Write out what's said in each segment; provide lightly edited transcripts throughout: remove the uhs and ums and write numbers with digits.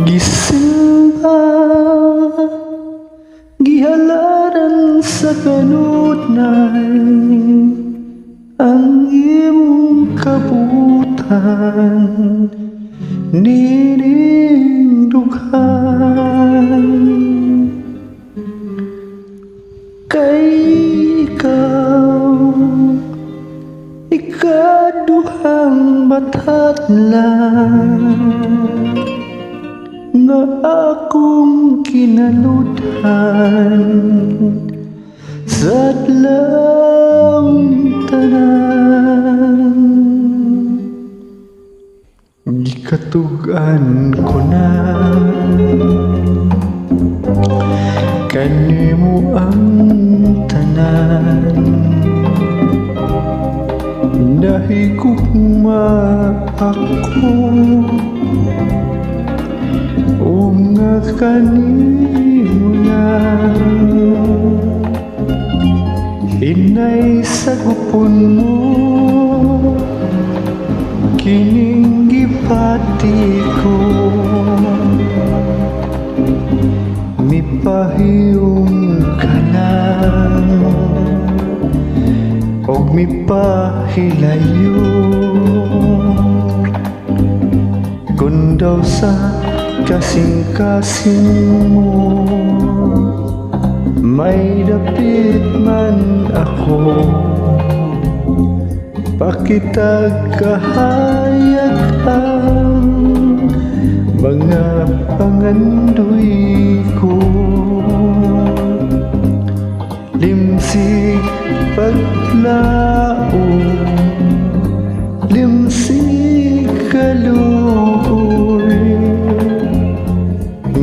Gisimba, gihalaran sa kanunay ang imong kabutan, nining dughan. Kay ikaduhang batatlan nga akong kinaludhan sa adlawng tanan. Gikatugan ko na kanimo ang tanan, nahigugma ako o nga kanimo na. Hinay sa gupon mo kining gipati ko, mipahiyong ka na og mipahilayo. Kung daw sa kasing-kasing mo may dapit man ako, pakitag kahayag ang mga pangandoy ko. Limsig paglaong, limsig kaluoy,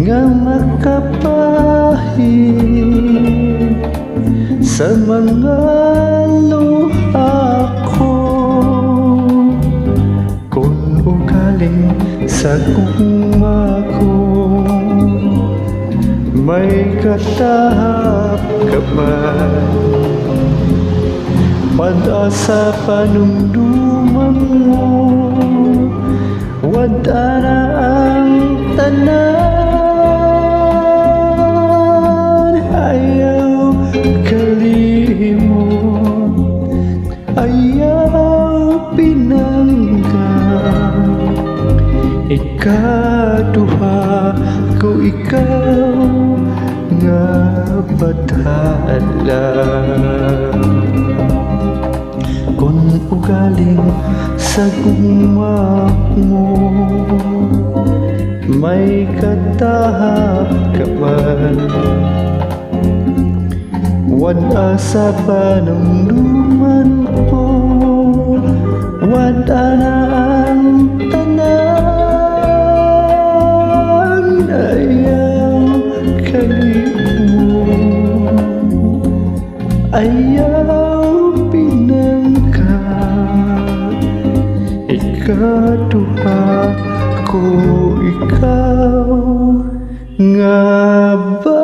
nga makapahid sa mga luha ko. Kung ugaling sa gugma ko may katahap ka man, pag-asa panumduman mo, wala na ang tanan. Ayaw kalimot, ayaw pinangga, ikaduha ko ikaw nga bathala. Kung ugaling sa gugma mo may katahap ka man, wala sa panumduman ko, wala na ang tanan. Ayaw kalimot, ayaw pinangka, ikaduha ko ikaw nga ba